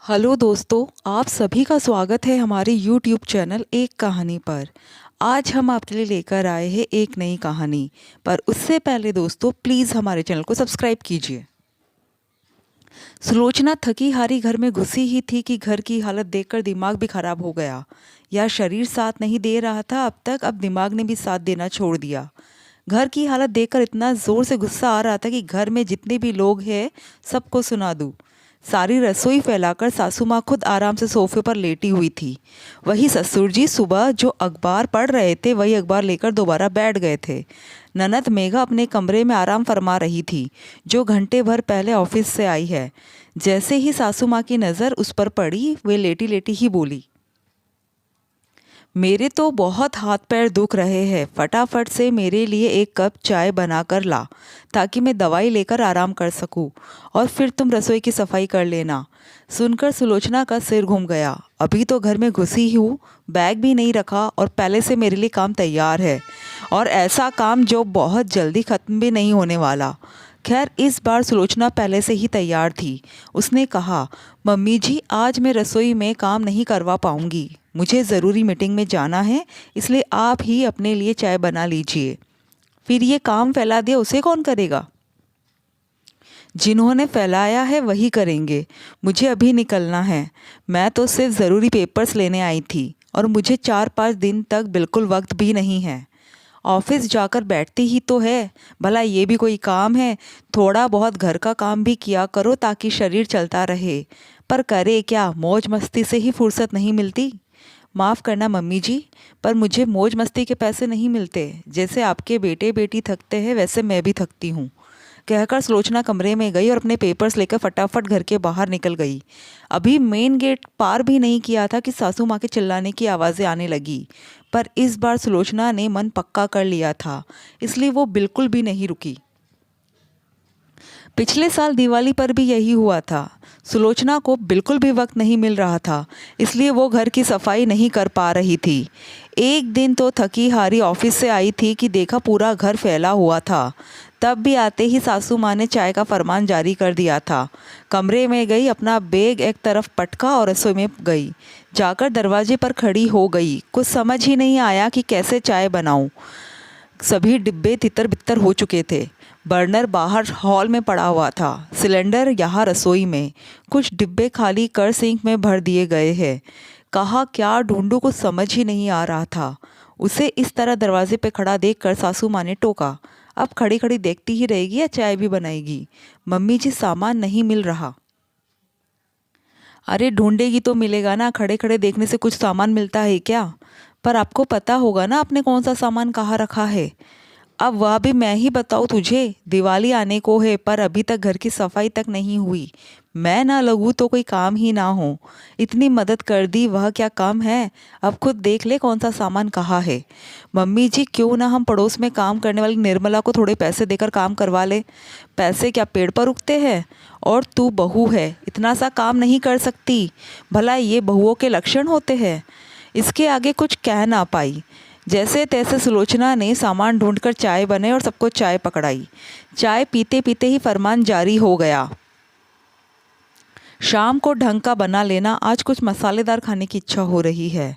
Hello दोस्तों, आप सभी का स्वागत है हमारे यूट्यूब चैनल एक कहानी पर। आज हम आपके लिए लेकर आए हैं एक नई कहानी। पर उससे पहले दोस्तों प्लीज़ हमारे चैनल को सब्सक्राइब कीजिए। सुलोचना थकी हारी घर में घुसी ही थी कि घर की हालत देखकर दिमाग भी खराब हो गया। या शरीर साथ नहीं दे रहा था अब दिमाग ने भी साथ देना छोड़ दिया। घर की हालत देखकर इतना ज़ोर से गुस्सा आ रहा था कि घर में जितने भी लोग हैं सबको सुना दूँ। सारी रसोई फैलाकर सासू माँ खुद आराम से सोफे पर लेटी हुई थी। वही ससुर जी सुबह जो अखबार पढ़ रहे थे वही अखबार लेकर दोबारा बैठ गए थे। ननद मेघा अपने कमरे में आराम फरमा रही थी, जो घंटे भर पहले ऑफिस से आई है। जैसे ही सासू माँ की नज़र उस पर पड़ी वे लेटी लेटी ही बोली, मेरे तो बहुत हाथ पैर दुख रहे हैं, फटाफट से मेरे लिए एक कप चाय बनाकर ला, ताकि मैं दवाई लेकर आराम कर सकूं, और फिर तुम रसोई की सफाई कर लेना। सुनकर सुलोचना का सिर घूम गया। अभी तो घर में घुसी ही हूँ, बैग भी नहीं रखा और पहले से मेरे लिए काम तैयार है, और ऐसा काम जो बहुत जल्दी ख़त्म भी नहीं होने वाला। खैर इस बार सुलोचना पहले से ही तैयार थी। उसने कहा, मम्मी जी आज मैं रसोई में काम नहीं करवा पाऊंगी, मुझे ज़रूरी मीटिंग में जाना है, इसलिए आप ही अपने लिए चाय बना लीजिए। फिर ये काम फैला दिया उसे कौन करेगा? जिन्होंने फैलाया है वही करेंगे। मुझे अभी निकलना है। मैं तो सिर्फ ज़रूरी पेपर्स लेने आई थी और मुझे 4-5 दिन तक बिल्कुल वक्त भी नहीं है। ऑफिस जाकर बैठती ही तो है, भला ये भी कोई काम है? थोड़ा बहुत घर का काम भी किया करो ताकि शरीर चलता रहे। पर करे क्या, मौज मस्ती से ही फुर्सत नहीं मिलती। माफ़ करना मम्मी जी, पर मुझे मौज मस्ती के पैसे नहीं मिलते। जैसे आपके बेटे बेटी थकते हैं वैसे मैं भी थकती हूँ। कहकर सुलोचना कमरे में गई और अपने पेपर्स लेकर फटाफट घर के बाहर निकल गई। अभी मेन गेट पार भी नहीं किया था कि सासू माँ के चिल्लाने की आवाज़ें आने लगी। पर इस बार सुलोचना ने मन पक्का कर लिया था, इसलिए वो बिल्कुल भी नहीं रुकी। पिछले साल दिवाली पर भी यही हुआ था। सुलोचना को बिल्कुल भी वक्त नहीं मिल रहा था, इसलिए वो घर की सफाई नहीं कर पा रही थी। एक दिन तो थकी हारी ऑफिस से आई थी कि देखा पूरा घर फैला हुआ था। तब भी आते ही सासू माँ ने चाय का फरमान जारी कर दिया था। कमरे में गई, अपना बैग एक तरफ पटका और रसोई में गई। जाकर दरवाजे पर खड़ी हो गई। कुछ समझ ही नहीं आया कि कैसे चाय बनाऊं। सभी डिब्बे तितर बितर हो चुके थे। बर्नर बाहर हॉल में पड़ा हुआ था, सिलेंडर यहाँ रसोई में। कुछ डिब्बे खाली कर सिंक में भर दिए गए हैं। कहाँ क्या ढूंढूं, कुछ समझ ही नहीं आ रहा था। उसे इस तरह दरवाजे पे खड़ा देखकर सासू माँ ने टोका, अब खड़ी खड़ी देखती ही रहेगी या चाय भी बनाएगी? मम्मी जी सामान नहीं मिल रहा। अरे ढूंढेगी तो मिलेगा ना, खड़े खड़े देखने से कुछ सामान मिलता है क्या? पर आपको पता होगा ना आपने कौन सा सामान कहाँ रखा है। अब वह भी मैं ही बताऊँ तुझे? दिवाली आने को है पर अभी तक घर की सफाई तक नहीं हुई। मैं ना लगूँ तो कोई काम ही ना हो। इतनी मदद कर दी, वह क्या कम है? अब खुद देख ले कौन सा सामान कहाँ है। मम्मी जी क्यों ना हम पड़ोस में काम करने वाली निर्मला को थोड़े पैसे देकर काम करवा ले। पैसे क्या पेड़ पर उगते हैं? और तू बहू है, इतना सा काम नहीं कर सकती? भला ये बहुओं के लक्षण होते हैं? इसके आगे कुछ कह ना पाई। जैसे तैसे सुलोचना ने सामान ढूंढकर चाय बनाई और सबको चाय पकड़ाई। चाय पीते पीते ही फरमान जारी हो गया, शाम को ढंग का बना लेना, आज कुछ मसालेदार खाने की इच्छा हो रही है।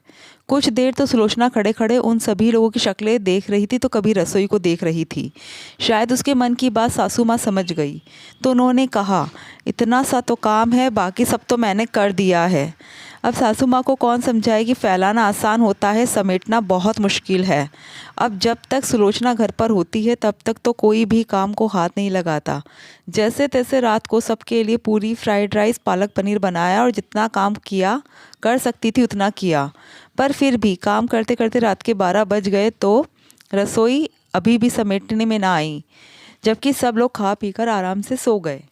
कुछ देर तो सुलोचना खड़े खड़े उन सभी लोगों की शक्लें देख रही थी, तो कभी रसोई को देख रही थी। शायद उसके मन की बात सासू माँ समझ गई, तो उन्होंने कहा, इतना सा तो काम है, बाकी सब तो मैंने कर दिया है। अब सासू माँ को कौन समझाए कि फैलाना आसान होता है, समेटना बहुत मुश्किल है। अब जब तक सुलोचना घर पर होती है तब तक तो कोई भी काम को हाथ नहीं लगाता। जैसे तैसे रात को सबके लिए पूरी, फ्राइड राइस, पालक पनीर बनाया और जितना काम किया कर सकती थी उतना किया। पर फिर भी काम करते करते रात के 12 बज गए तो रसोई अभी भी समेटने में ना आई, जबकि सब लोग खा पीकर आराम से सो गए।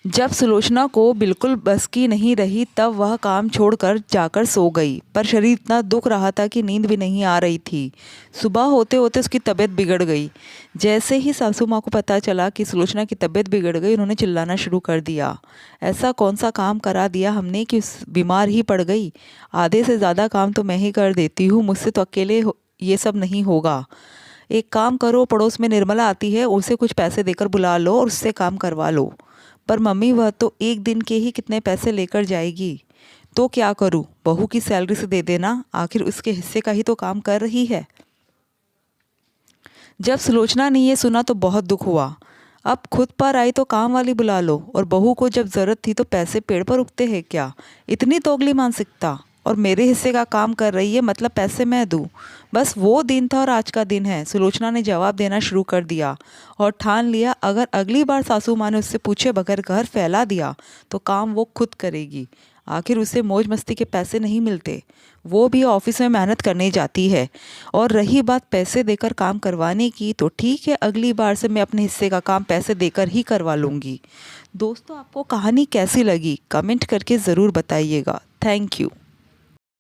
जब सुलोचना को बिल्कुल बस की नहीं रही तब वह काम छोड़कर जाकर सो गई, पर शरीर इतना दुख रहा था कि नींद भी नहीं आ रही थी। सुबह होते होते उसकी तबीयत बिगड़ गई। जैसे ही सासू माँ को पता चला कि सुलोचना की तबीयत बिगड़ गई, उन्होंने चिल्लाना शुरू कर दिया, ऐसा कौन सा काम करा दिया हमने कि बीमार ही पड़ गई? आधे से ज़्यादा काम तो मैं ही कर देती हूँ, मुझसे तो अकेले ये सब नहीं होगा। एक काम करो, पड़ोस में निर्मला आती है, उसे कुछ पैसे देकर बुला लो और उससे काम करवा लो। पर मम्मी वह तो एक दिन के ही कितने पैसे लेकर जाएगी। तो क्या करूं, बहू की सैलरी से दे देना, आखिर उसके हिस्से का ही तो काम कर रही है। जब सुलोचना ने ये सुना तो बहुत दुख हुआ। अब खुद पर आई तो काम वाली बुला लो, और बहू को जब ज़रूरत थी तो पैसे पेड़ पर उगते हैं क्या? इतनी दोगली मानसिकता। और मेरे हिस्से का काम कर रही है मतलब पैसे मैं दूँ। बस वो दिन था और आज का दिन है। सुलोचना ने जवाब देना शुरू कर दिया और ठान लिया, अगर अगली बार सासू माँ ने उससे पूछे बगैर घर फैला दिया तो काम वो खुद करेगी। आखिर उसे मौज मस्ती के पैसे नहीं मिलते, वो भी ऑफिस में मेहनत करने जाती है। और रही बात पैसे देकर काम करवाने की, तो ठीक है, अगली बार से मैं अपने हिस्से का काम पैसे देकर ही करवा लूँगी। दोस्तों, आपको कहानी कैसी लगी कमेंट करके ज़रूर बताइएगा। Thank you.